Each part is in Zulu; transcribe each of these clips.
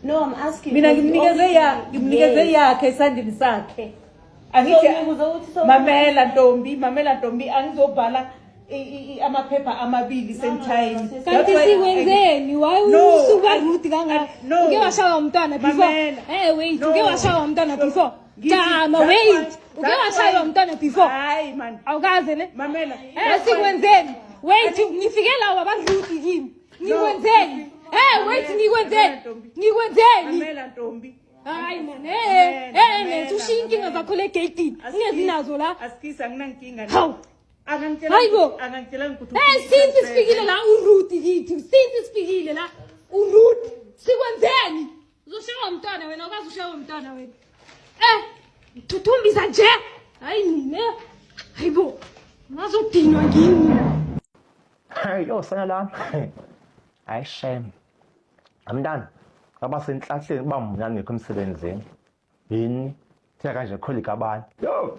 No, I'm asking. Mina ngimnikeze yakhe esandini sakhe. Angithi mamela Ntombi angizobhala amaphepha amabili semtshayini. Kanti sikwenzeni? Why usuka rude kangaka? Uke washaya umntwana before. Wait, uke washaya umntwana before. Jama, wait. Uke washaya umntwana before. Hayi man. Awukaze ne? Mamela. Sikwenzeni? Wait, ngifike la abarude kimi. Nikwenzeni? Wait, nikwenzeni? Mamela Ntombi. Hayi man, ushiya inkinga zakho le gate. Ungezi nazo la. Asikisa nginankinga. Hawu. Angangitshela ukuthi since sifikile la urude kithi. Since sifikile la urude. Sikwenzeni? Uzoshaya umntwana wena, awukazi ushaya umntwana wena. Thuthumbisa nje. Hayi nine. Hayibo. Ngazodinwa ngini. Hayi lo sana lami. Hayi shame. Amntana abasenhlahleni bamnyane ngekho emsebenzini. Yini? Theka kanje colleague abanye. Yo.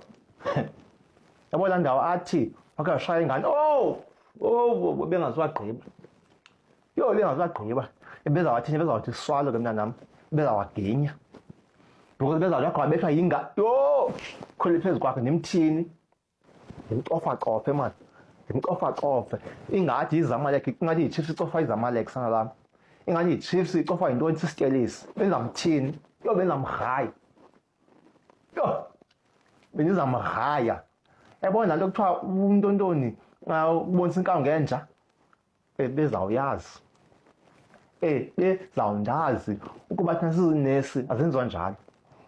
Yabona ndawo athi akashaya ingane. Bengazwagqiba. Yo lengazwagqiba. Bezawathi swalo ke mntana nami. Bezawaginya. Because bezawakho abethwa yinga. Yo! Khole phezu kwakhe nemthini. Ngimcofa manje. Ngimcofa. Ingathi izamalek, ingathi iChiefs icofa izamalek sana lami. Ingathi iChiefs icofa intoni sisitelisi. Benzamthini. Yo benzamhayi. Yo. Benizamhaya. Yabona lento kuthiwa umntontoni ubonisa inkawu ngenja. Bezawuyazi. Bezawundazi ukuba thina sizinesi azenziwa njalo.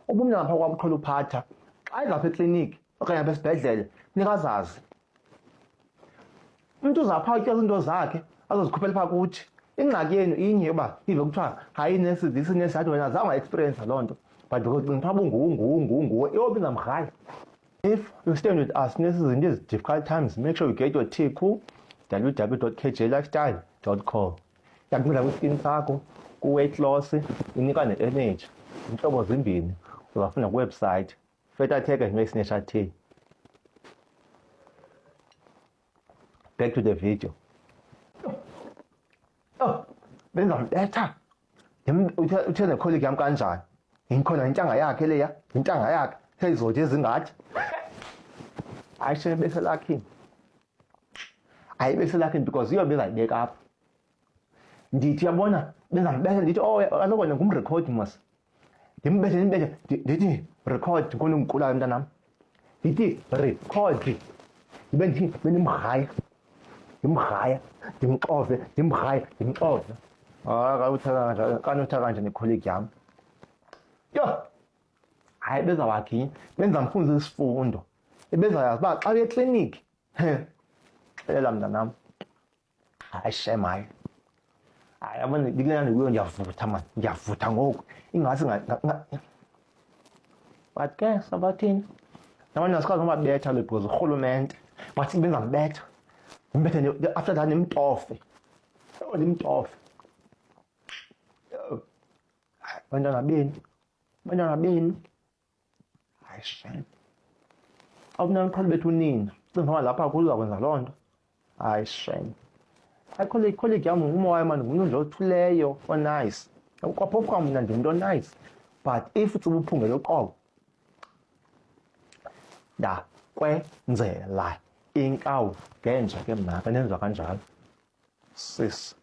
Ubumnye ngapha kwabo uqhela uphatha. Xa izapha ekliniki okanye apha esibhedlele nikazazi. Umuntu uzapha utya izinto zakhe azozikhuphela phaa kuthi. Ingxaki yenu inye uba ive kuthiwa hayi nesi nesi yathi wena zange wa-experience loo nto. But ngipha bunguwe yobi namrhayi. If you stand with us nurses in these difficult times, make sure you get your tea cool. www.kjlifestyle.com. Yakunceda kwiskin sakho, ku-weight loss, inika ne-energy. Inhlobo zimbini uzafuna kuwebsite Fetatech and Makes Nature Tea. Back to the video. Benzambetha. Uthe necolleague yami kanjani? Ngikhona intanga yakhe leya, intanga yakhe seyizothi ezingathi. Ayishe bese lakini. Ayibese lakini because iyo bezayibeka apha. Ndithi yabona benzambetha ndithi kaloku wena ngumrecord mas. Ndimbethe ndithi record ngone ngikulayo mntanami. Ndithi record. Benimhaya. Ndimxove, ndimxove. Kanutha kanje necolleague yami. Yo! Hayi bezawakhi, benzamfunza isifundo. Bezayazi uba xa uye ekliniki, xelela mntanami. Hayi shame hayi. Hayi yabona ndikulena ndikuyo ndiyavutha mani, ndiyavutha ngoku. Ingase but ke sabathini? Nabanye asikwazi nobabetha because urhulumente. Bathi benzambetha. Ndimbethe after that nimtofe. Ndimtofe. Bantwana beni. Hayi shame. Awubona umqhali bethu unina. Cinga lapha kuza kwenza loo nto. Hayi shame. Colleague yami umoya manje ngumuntu nje othuleyo, nice. Kwaphofu kwam mna ndinto nice. But if uthi ubuphungela uqobo. Kwenzela inkawu ngenja ke mna benenziwa kanjalo. Sis.